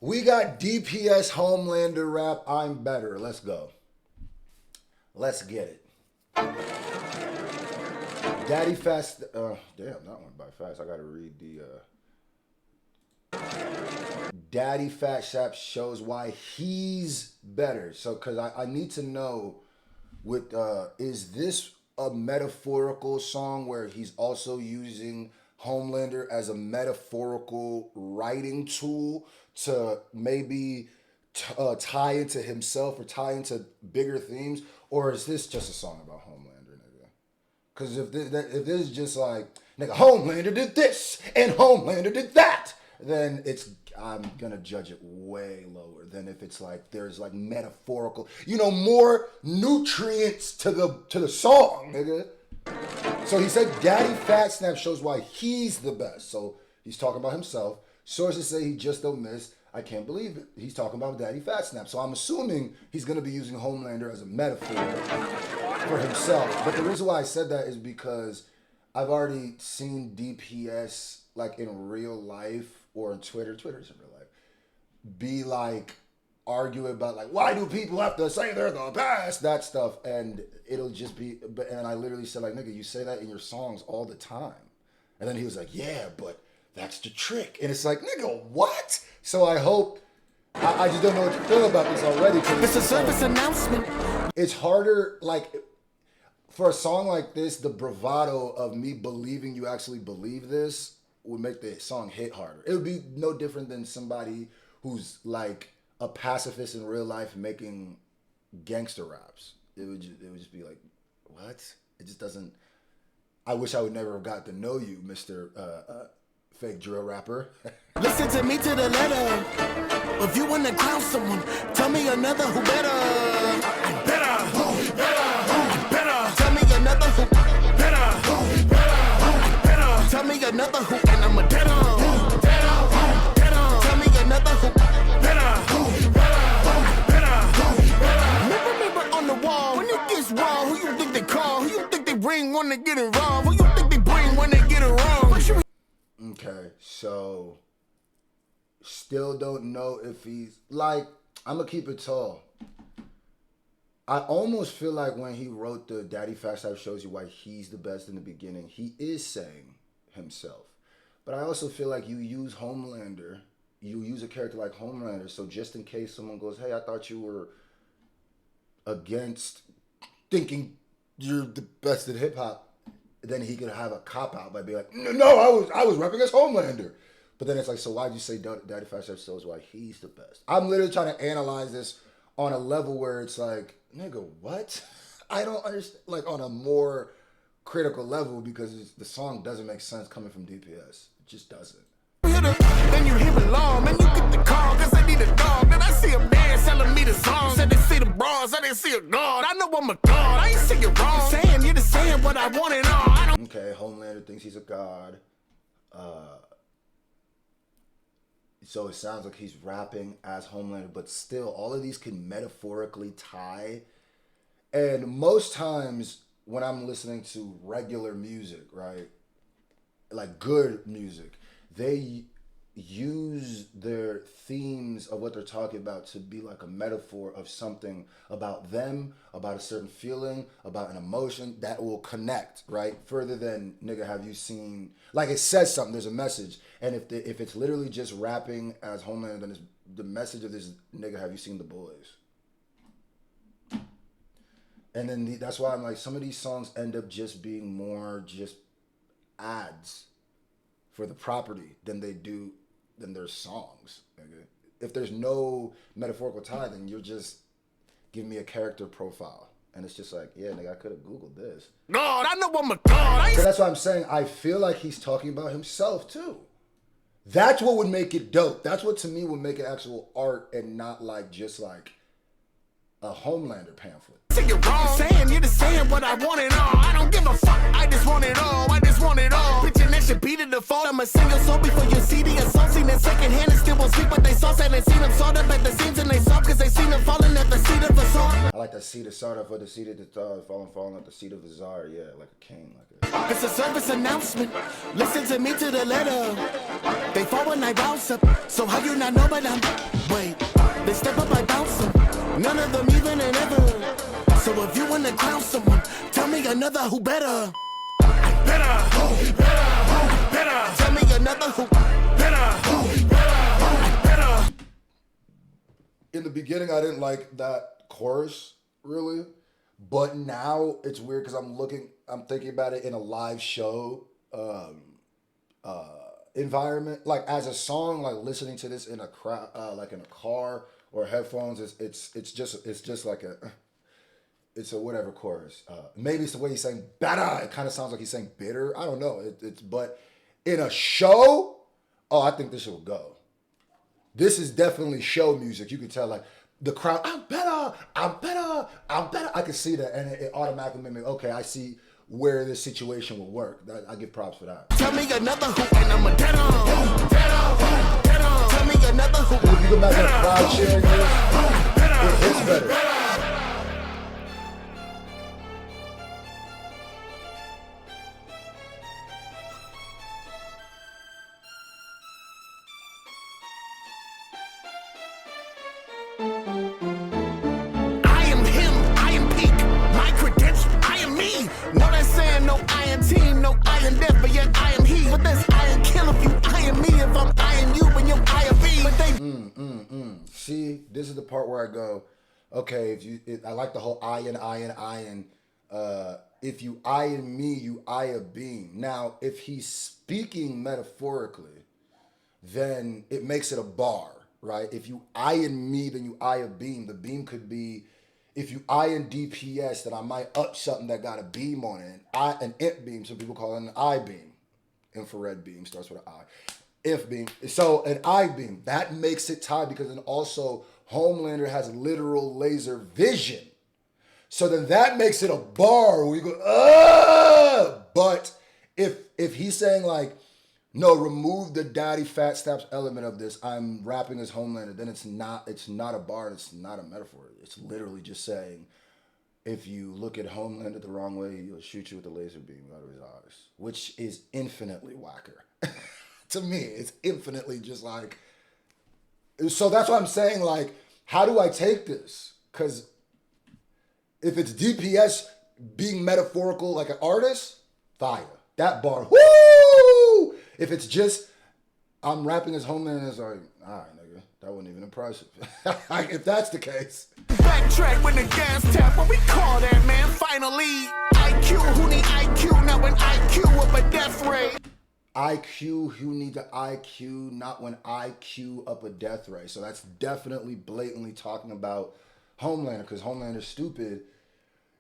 We got DPS Homelander rap. I'm better. Let's go. Let's get it. Damn, that went by fast. I gotta read the Daddyphatsnaps shows why he's better. So, cause I need to know with is this a metaphorical song where he's also using Homelander as a metaphorical writing tool to maybe tie into himself or tie into bigger themes, or is this just a song about Homelander, nigga? Because if this is just like, nigga, Homelander did this and Homelander did that, then I'm gonna judge it way lower than if it's like there's like metaphorical, more nutrients to the song, nigga. So he said Daddyphatsnaps shows why he's the best. So he's talking about himself. Sources say he just don't miss. I can't believe it. He's talking about Daddyphatsnaps. So I'm assuming he's going to be using Homelander as a metaphor for himself. But the reason why I said that is because I've already seen DPS like in real life or on Twitter. Twitter's in real life. Be like arguing about like, why do people have to say they're the best? That stuff. And it'll just be, and I literally said like, nigga, you say that in your songs all the time. And then he was like, yeah, but that's the trick. And it's like, nigga, what? So I hope, I just don't know what you feel about this already. It's a service announcement. It's harder, like, for a song like this, the bravado of me believing you actually believe this would make the song hit harder. It would be no different than somebody who's like a pacifist in real life making gangster raps. It would just be like, what? It just doesn't, I wish I would never have got to know you, Mr. Fake drill rapper. Listen to me to the letter. If you want to crown someone, tell me another who better. I'm better. Who better? I'm better. Tell me another who better. Who better? I'm better. Tell me another who, and I'm a better. Who better? Who better? Tell me another who better. Who better? Who better? Who better? Remember on the wall when it gets raw. Who you think they call? Who you think they bring when they get it wrong? Who you think they bring when they get it wrong? Okay, so still don't know if he's like, I'm gonna keep it tall. I almost feel like when he wrote the Daddyphatsnaps shows you why he's the best in the beginning, he is saying himself. But I also feel like you use Homelander, you use a character like Homelander, so just in case someone goes, hey, I thought you were against thinking you're the best in hip hop, then he could have a cop out by being like, no, I was repping as Homelander. But then it's like, so why'd you say Daddyphatsnaps shows why he's the best? I'm literally trying to analyze this on a level where it's like, nigga, what? I don't understand, like on a more critical level, because the song doesn't make sense coming from DPS. It just doesn't. Then you hear alarm, and you get the call, cause I need a dog. Then I see a man selling me the song. Said they see the bras, I didn't see a god. I know I'm a god, I ain't singing wrong. Saying you're just saying what I want and all. I don't. Okay, Homelander thinks he's a god. So it sounds like he's rapping as Homelander, but still, all of these can metaphorically tie. And most times when I'm listening to regular music, right, like good music, they use their themes of what they're talking about to be like a metaphor of something about them, about a certain feeling, about an emotion that will connect, right? Further than, nigga, have you seen, like it says something, there's a message. And if it's literally just rapping as Homelander, then it's the message of this, nigga, have you seen The Boys? And then that's why I'm like, some of these songs end up just being more just ads for the property than their songs. Nigga. If there's no metaphorical tie, then you're just giving me a character profile. And it's just like, yeah, nigga, I could have Googled this. God, I know I'm a god. So that's why I'm saying I feel like he's talking about himself too. That's what would make it dope. That's what to me would make it actual art and not like just like a Homelander pamphlet. You're wrong. Saying you're just saying what I want and all. I don't give a fuck. I just want it all. I just want it all. Bitchin' that should beat it the fault. I'm a single soul before you see the assault. Seen it second hand and still won't sleep, but they saw and they seen them sawed up at the seams and they saw cause they seen them falling at the seat of assault. I like that seat of sawed up for the seat of the falling at the seat of the czar. Yeah, like a king. It's a service announcement. Listen to me to the letter. They fall when I rouse up. So how you not know but I'm Wait, they step up, I bounce them. None of them even and ever. So if you wanna crown someone, tell me another who better. I better. Who better? Who better? Tell me another who better. Who better? I better. In the beginning, I didn't like that chorus really, but now it's weird because I'm thinking about it in a live show environment, like as a song, like listening to this in a crowd, like in a car or headphones. It's just like it's a whatever chorus. Maybe it's the way he's saying better. It kind of sounds like he's saying bitter. I don't know. But in a show, oh, I think this shit will go. This is definitely show music. You can tell, like, the crowd, I'm better, I'm better, I'm better. I can see that, and it automatically made me, okay, I see where this situation will work. I give props for that. Tell me another who, and I'm a dead on. Tell me another who. If you go back to the crowd cheering this, it hits better. See, this is the part where I go, okay, I like the whole I and. If you I and me, you I a beam. Now, if he's speaking metaphorically, then it makes it a bar, right? If you I and me, then you I a beam. The beam could be, if you I and DPS, then I might up something that got a beam on it. An int beam, some people call it an I beam. Infrared beam starts with an I. If beam. So an I beam, that makes it tied because then also Homelander has literal laser vision. So then that makes it a bar where you go, ah! But if he's saying like, no, remove the Daddyphatsnaps element of this, I'm rapping as Homelander, then it's not a bar, it's not a metaphor. It's literally just saying, if you look at Homelander the wrong way, he'll shoot you with a laser beam out of his eyes, which is infinitely whacker. To me, it's infinitely just like, so that's what I'm saying, like, how do I take this? Because if it's DPS being metaphorical like an artist, fire. That bar, woo! If it's just, I'm rapping as Homelander, it's like, all right, nigga, that wasn't even impressive. If that's the case. Backtrack when the gas tap, what we call that, man, finally. IQ, who need IQ, not when IQ up a death ray. IQ, who need the IQ, not when IQ up a death ray. So that's definitely blatantly talking about Homelander, because Homelander's stupid,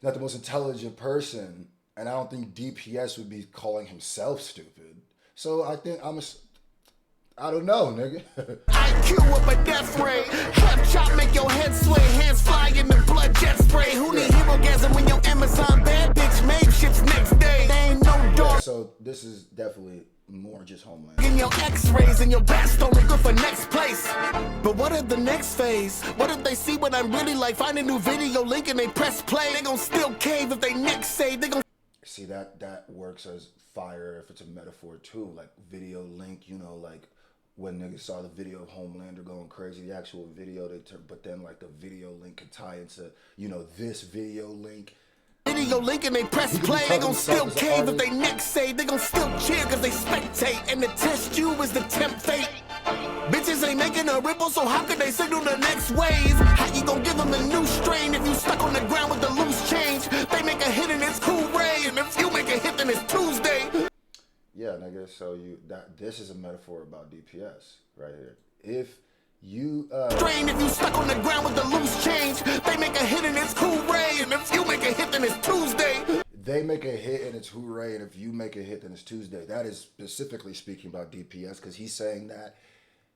not the most intelligent person, and I don't think DPS would be calling himself stupid. So I think I don't know, nigga. IQ up a death ray. Hep chop make your head sway. Hands fly in the blood jet spray. Who need herogasm when your Amazon bad bitch made ships next day? They ain't no dog. Yeah, so this is definitely more just Homelander. In your x-rays and your best only good for next place. But what if the next phase? What if they see what I'm really like? Find a new video link and they press play. They gon' still cave if they next say. They gon' see that works as fire if it's a metaphor too. Like video link, you know, like when niggas saw the video of Homelander going crazy, the actual video, but then like the video link could tie into, you know, this video link. Video link and they press play, they gon' still cave if they next say, they gon' still cheer cause they spectate, and the test you is the tempt fate. Bitches ain't making a ripple, so how could they signal the next wave? How you gon' give them a new strain if you stuck on the ground with the loose change? They make a hit and it's cool ray, and if you make a hit then it's Tuesday. Yeah, nigga, so this is a metaphor about DPS right here. If you strain if you stuck on the ground with the loose change, they make a hit and it's cool ray, and if you make a hit then it's Tuesday. They make a hit and it's hooray, and if you make a hit then it's Tuesday. That is specifically speaking about DPS, because he's saying that,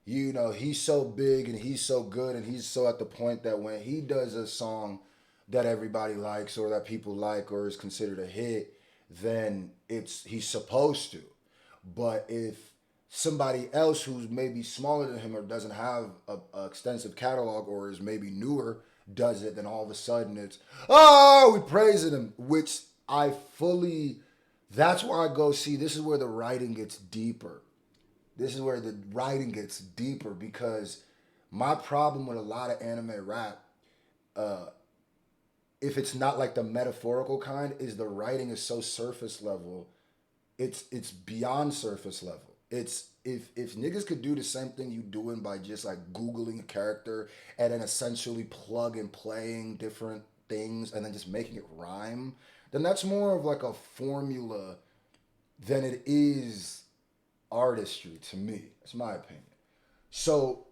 you know, he's so big and he's so good and he's so at the point that when he does a song that everybody likes or that people like or is considered a hit, then he's supposed to. But if somebody else who's maybe smaller than him or doesn't have a extensive catalog or is maybe newer does it, then all of a sudden it's, oh, we praising him, which that's where I go, see, this is where the writing gets deeper. This is where the writing gets deeper, because My problem with a lot of anime rap, if it's not like the metaphorical kind, is the writing is so surface level. It's beyond surface level. It's if niggas could do the same thing you doing by just like Googling a character and then essentially plug and playing different things and then just making it rhyme, then that's more of like a formula than it is artistry to me. That's my opinion. So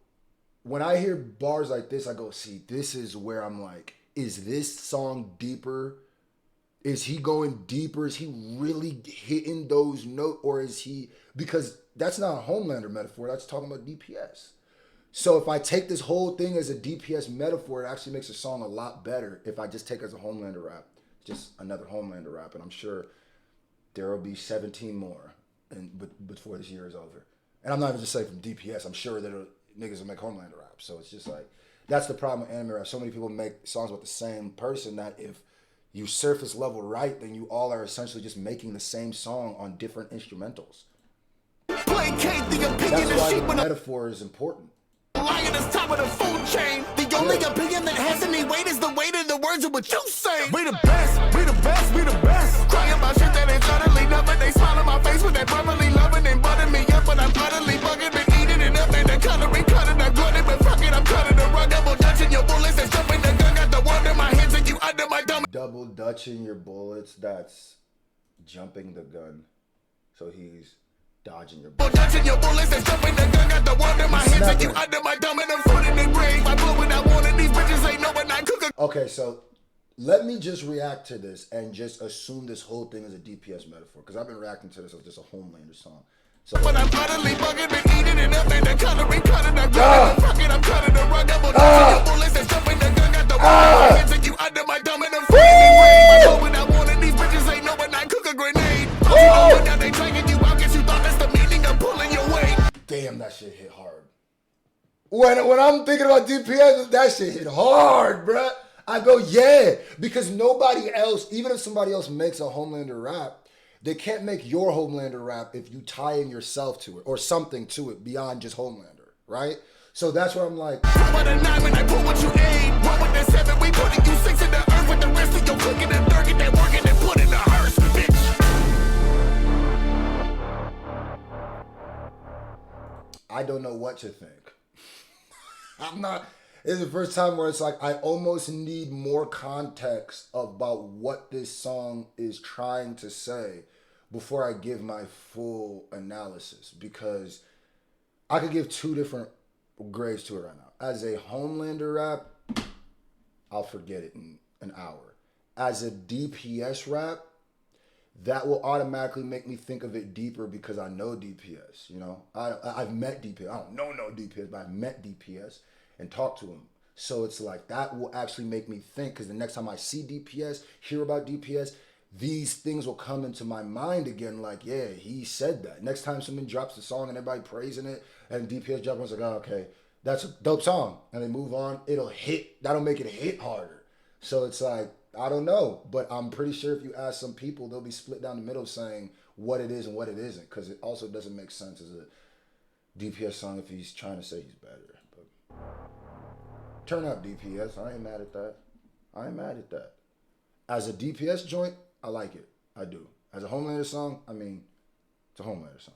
when I hear bars like this, I go, see, this is where I'm like, is this song deeper? Is he going deeper? Is he really hitting those notes? Or is he, because that's not a Homelander metaphor, that's talking about DPS. So if I take this whole thing as a DPS metaphor, it actually makes the song a lot better if I just take it as a Homelander rap. Just another Homelander rap. And I'm sure there will be 17 more before this year is over. And I'm not even just saying from DPS, I'm sure that niggas will make Homelander rap. So it's just like, that's the problem with anime rap. So many people make songs with the same person that if you surface level right, then you all are essentially just making the same song on different instrumentals. That's why the metaphor is important. Lion is top of the food chain. The only opinion that has any weight is the weight of the words of what you say. We the best, we the best, we the best. Crying about shit that ain't utterly nothing. They smile on my face with that brotherly loving and buttering me up, but I'm utterly bugging, been eating it up and the cutlery cutting, I got it, but fuck it, I'm cutting the rug, double dutching your bullets and jumping the gun, got the one in my hands and you under my dumb. Double dutching your bullets, that's jumping the gun. So he's dodging your bullets. Dodging your bullets and jumping the gun, got the one in my hands and you under my dumb and I'm foot in the grave. I blew it, I wanted these bitches ain't knowing I cook a. Okay, so let me just react to this and just assume this whole thing is a DPS metaphor, because I've been reacting to this as just a Homelander song. So, but I'm utterly bugging, been eating it up and the cutlery cutting, I got it, fuck it, I'm cutting the rug, double dodging your bullets and jumping the gun, got the one in my hands and you under my dumb and I'm foot in the grave. I blew it, I wanted these bitches ain't knowing I cook a grenade. Now they dragging you out, guess you thought that's the meaning of pulling your weight. damn, that shit hit hard. When I'm thinking about DPS, that shit hit hard, bruh. I go, yeah, because nobody else, even if somebody else makes a Homelander rap, they can't make your Homelander rap if you tie in yourself to it or something to it beyond just Homelander, right? So that's where I'm like, pull with a 9 when I pull what you aim. Roll with the 7, we putting you 6 in the earth with the rest of your cooking and dirt, get that working and put in the hearse, bitch. I don't know what to think. It's the first time where it's like I almost need more context about what this song is trying to say before I give my full analysis, because I could give two different grades to it right now. As a Homelander rap, I'll forget it in an hour. As a DPS rap, that will automatically make me think of it deeper because I know DPS, you know? I've met DPS. I don't know no DPS, but I've met DPS and talked to him. So it's like that will actually make me think, because the next time I see DPS, hear about DPS, these things will come into my mind again like, yeah, he said that. Next time someone drops a song and everybody praising it and DPS drops, I was like, oh, okay, that's a dope song. And they move on, it'll hit, that'll make it hit harder. So it's like, I don't know, but I'm pretty sure if you ask some people, they'll be split down the middle saying what it is and what it isn't, because it also doesn't make sense as a DPS song if he's trying to say he's better. But turn up DPS, I ain't mad at that. I ain't mad at that. As a DPS joint, I like it. I do. As a Homelander song, I mean, it's a Homelander song.